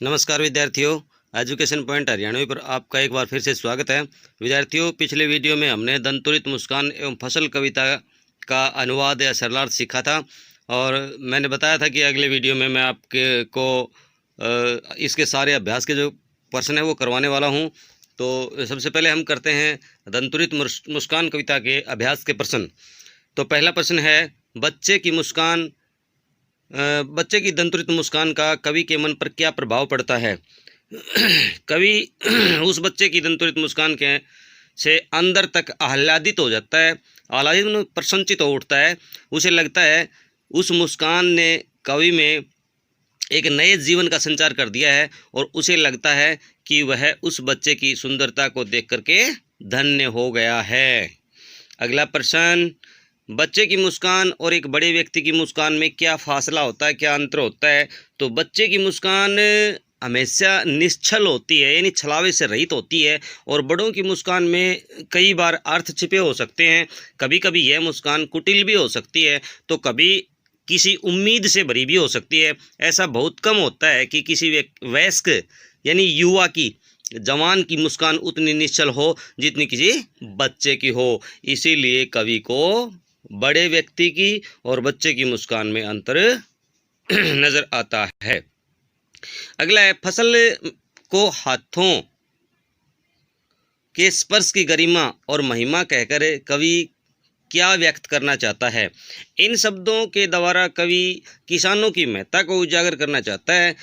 नमस्कार विद्यार्थियों, education point Haryanvi पर आपका एक बार फिर से स्वागत है। विद्यार्थियों, पिछले वीडियो में हमने दंतुरित मुस्कान एवं फसल कविता का अनुवाद या सरलार्थ सीखा था और मैंने बताया था कि अगले वीडियो में मैं आपके को इसके सारे अभ्यास के जो प्रश्न है वो करवाने वाला हूं। तो सबसे पहले हम करते हैं दंतुरित मुस्कान कविता के अभ्यास के प्रश्न। तो पहला प्रश्न है, बच्चे की दंतुरित मुस्कान का कवि के मन पर क्या प्रभाव पड़ता है। कवि उस बच्चे की दंतुरित मुस्कान के से अंदर तक आह्लादित हो जाता है, आह्लादित प्रसन्नचित हो उठता है। उसे लगता है उस मुस्कान ने कवि में एक नए जीवन का संचार कर दिया है और उसे लगता है कि वह उस बच्चे की सुंदरता को देख करके धन्य हो गया है। अगला प्रश्न, बच्चे की मुस्कान और एक बड़े व्यक्ति की मुस्कान में क्या फासला होता है, क्या अंतर होता है। तो बच्चे की मुस्कान हमेशा निश्चल होती है, यानी छलावे से रहित होती है, और बड़ों की मुस्कान में कई बार अर्थ छिपे हो सकते हैं। कभी कभी यह मुस्कान कुटिल भी हो सकती है, तो कभी किसी उम्मीद से भरी भी हो सकती है। ऐसा बहुत कम होता है कि किसी वयस्क यानी युवा की, जवान की मुस्कान उतनी निश्चल हो जितनी किसी बच्चे की हो। इसीलिए कवि को बड़े व्यक्ति की और बच्चे की मुस्कान में अंतर नजर आता है। अगला है, फसल को हाथों के स्पर्श की गरिमा और महिमा कहकर कवि क्या व्यक्त करना चाहता है। इन शब्दों के द्वारा कवि किसानों की महत्ता को उजागर करना चाहता है।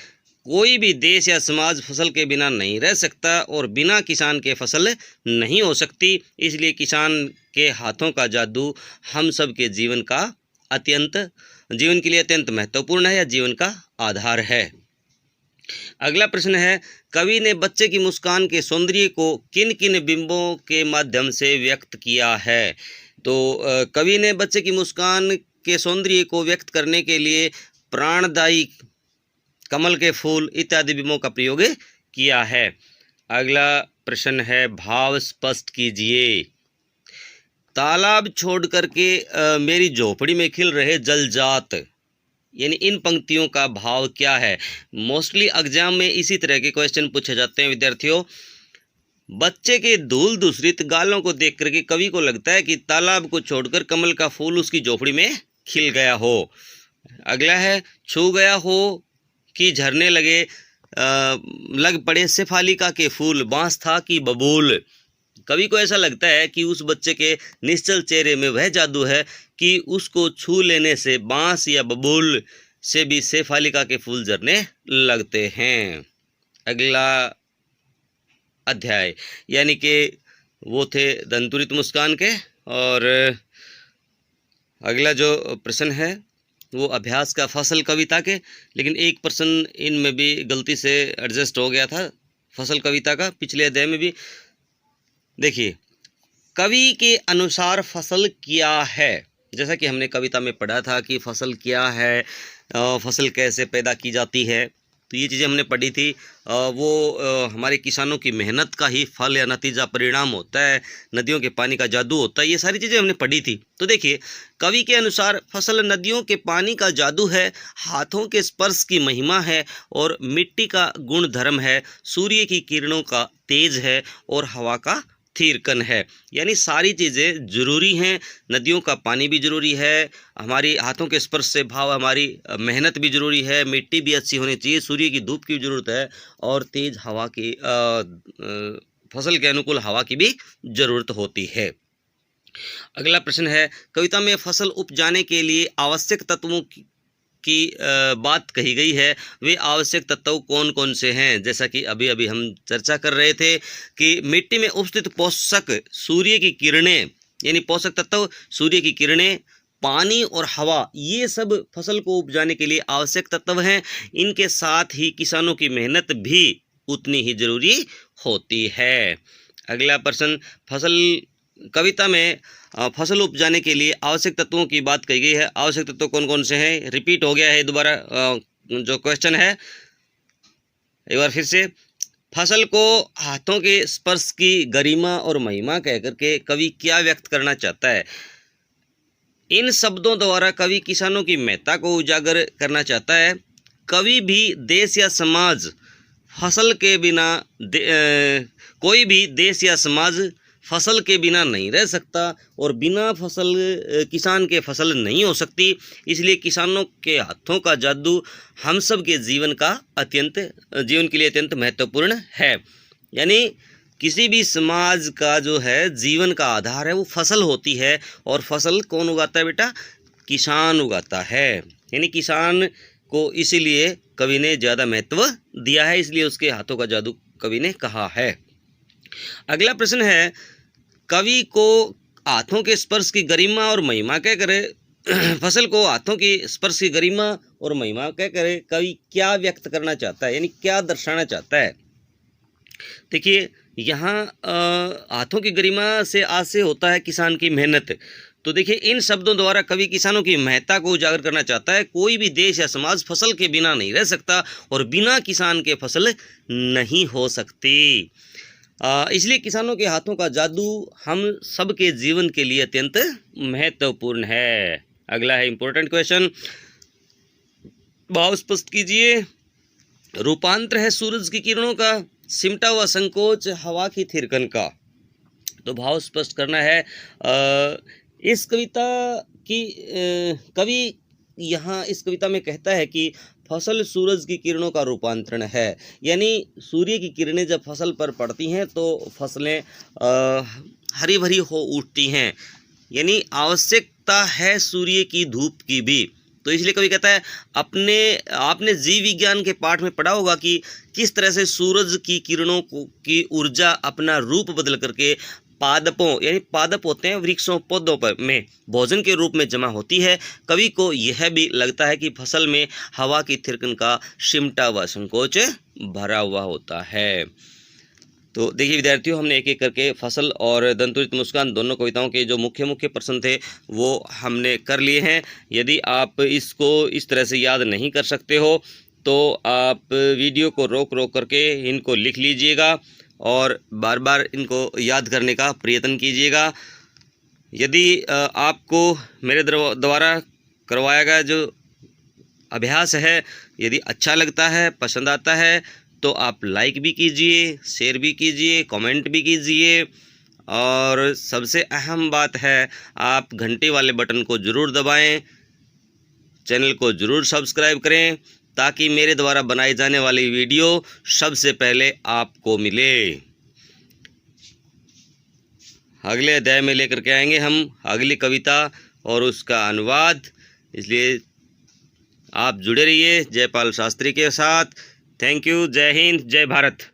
कोई भी देश या समाज फसल के बिना नहीं रह सकता और बिना किसान के फसल नहीं हो सकती। इसलिए किसान के हाथों का जादू हम सब के जीवन के लिए अत्यंत महत्वपूर्ण है या जीवन का आधार है। अगला प्रश्न है, कवि ने बच्चे की मुस्कान के सौंदर्य को किन किन बिंबों के माध्यम से व्यक्त किया है। तो कवि ने बच्चे की मुस्कान के सौंदर्य को व्यक्त करने के लिए प्राणदायी, कमल के फूल इत्यादि बिंबों का प्रयोग किया है। अगला प्रश्न है, भाव स्पष्ट कीजिए। तालाब छोड़ करके मेरी झोपड़ी में खिल रहे जलजात, यानी इन पंक्तियों का भाव क्या है। मोस्टली एग्जाम में इसी तरह के क्वेश्चन पूछे जाते हैं विद्यार्थियों। बच्चे के धूल दूसरित गालों को देख करके कवि को लगता है कि तालाब को छोड़कर कमल का फूल उसकी झोपड़ी में खिल गया हो। अगला है, छू गया हो कि झरने लग पड़े शेफालिका के फूल, बांस था कि बबूल। कवि को ऐसा लगता है कि उस बच्चे के निश्चल चेहरे में वह जादू है कि उसको छू लेने से बांस या बबूल से भी शेफालिका के फूल झरने लगते हैं। अगला अध्याय, यानी कि वो थे दंतुरित मुस्कान के, और अगला जो प्रश्न है वो अभ्यास का फसल कविता के। लेकिन एक प्रश्न इनमें भी गलती से एडजस्ट हो गया था फसल कविता का, पिछले अध्याय में भी। देखिए, कवि के अनुसार फसल क्या है। जैसा कि हमने कविता में पढ़ा था कि फसल क्या है, फसल कैसे पैदा की जाती है, तो ये चीज़ें हमने पढ़ी थी। वो हमारे किसानों की मेहनत का ही फल या नतीजा परिणाम होता है, नदियों के पानी का जादू होता है, ये सारी चीज़ें हमने पढ़ी थी। तो देखिए, कवि के अनुसार फसल नदियों के पानी का जादू है, हाथों के स्पर्श की महिमा है और मिट्टी का गुण धर्म है, सूर्य की किरणों का तेज है और हवा का थीरकन है। यानी सारी चीज़ें जरूरी हैं। नदियों का पानी भी जरूरी है, हमारी हाथों के स्पर्श से भाव हमारी मेहनत भी जरूरी है, मिट्टी भी अच्छी होनी चाहिए, सूर्य की धूप की जरूरत है और तेज हवा की फसल के अनुकूल हवा की भी जरूरत होती है। अगला प्रश्न है, कविता में फसल उपजाने के लिए आवश्यक तत्वों की बात कही गई है। वे आवश्यक तत्व कौन कौन से हैं। जैसा कि अभी अभी हम चर्चा कर रहे थे कि मिट्टी में उपस्थित पोषक सूर्य की किरणें, यानी पोषक तत्व सूर्य की किरणें, पानी और हवा, ये सब फसल को उपजाने के लिए आवश्यक तत्व हैं। इनके साथ ही किसानों की मेहनत भी उतनी ही जरूरी होती है। अगला प्रश्न, कविता में फसल उपजाने के लिए आवश्यक तत्वों की बात कही गई है। आवश्यक तत्व कौन कौन से हैं, रिपीट हो गया है दोबारा जो क्वेश्चन है, एक बार फिर से। फसल को हाथों के स्पर्श की गरिमा और महिमा कहकर के कवि क्या व्यक्त करना चाहता है। इन शब्दों द्वारा कवि किसानों की महत्ता को उजागर करना चाहता है। कवि भी देश या समाज फसल के बिना कोई भी देश या समाज फसल के बिना नहीं रह सकता और बिना फसल किसान के फसल नहीं हो सकती। इसलिए किसानों के हाथों का जादू हम सब के जीवन के लिए अत्यंत महत्वपूर्ण है। यानी किसी भी समाज का जो है जीवन का आधार है वो फसल होती है, और फसल कौन उगाता है बेटा? किसान उगाता है। यानी किसान को इसीलिए कवि ने ज़्यादा महत्व दिया है, इसलिए उसके हाथों का जादू कवि ने कहा है। अगला प्रश्न है, कवि को हाथों के स्पर्श की गरिमा और महिमा क्या करे? फसल को हाथों की स्पर्श की गरिमा और महिमा क्या करे? कवि क्या व्यक्त करना चाहता है, यानी क्या दर्शाना चाहता है? देखिए, यहाँ हाथों की गरिमा से आज से होता है किसान की मेहनत। तो देखिए, इन शब्दों द्वारा कवि किसानों की महत्ता को उजागर करना चाहता है। कोई भी देश या समाज फसल के बिना नहीं रह सकता और बिना किसान के फसल नहीं हो सकती। इसलिए किसानों के हाथों का जादू हम सबके जीवन के लिए अत्यंत महत्वपूर्ण है। अगला है इंपॉर्टेंट क्वेश्चन, भाव स्पष्ट कीजिए। रूपांतर है सूरज की किरणों का, सिमटा हुआ संकोच हवा की थिरकन का। तो भाव स्पष्ट करना है। इस कविता की कवि यहाँ इस कविता में कहता है कि फसल सूरज की किरणों का रूपांतरण है। यानी सूर्य की किरणें जब फसल पर पड़ती हैं तो फसलें हरी भरी हो उठती हैं। यानी आवश्यकता है सूर्य की धूप की भी। तो इसलिए कवि कहता है, आपने जीव विज्ञान के पाठ में पढ़ा होगा कि किस तरह से सूरज की किरणों की ऊर्जा अपना रूप बदल करके पादपों, यानी पादप होते हैं वृक्षों पौधों पर में भोजन के रूप में जमा होती है। कवि को यह भी लगता है कि फसल में हवा की थिरकन का सिमटा हुआ संकोच भरा हुआ होता है। तो देखिए विद्यार्थियों, हमने एक एक करके फसल और दंतुरित मुस्कान दोनों कविताओं के जो मुख्य प्रश्न थे वो हमने कर लिए हैं। यदि आप इसको इस तरह से याद नहीं कर सकते हो तो आप वीडियो को रोक करके इनको लिख लीजिएगा और बार बार इनको याद करने का प्रयत्न कीजिएगा। यदि आपको मेरे द्वारा करवाया गया जो अभ्यास है यदि अच्छा लगता है, पसंद आता है, तो आप लाइक भी कीजिए, शेयर भी कीजिए, कमेंट भी कीजिए, और सबसे अहम बात है आप घंटे वाले बटन को ज़रूर दबाएं, चैनल को ज़रूर सब्सक्राइब करें ताकि मेरे द्वारा बनाई जाने वाली वीडियो सबसे पहले आपको मिले। अगले अध्याय में लेकर के आएंगे हम अगली कविता और उसका अनुवाद, इसलिए आप जुड़े रहिए जयपाल शास्त्री के साथ। Thank you. जय हिंद, जय भारत।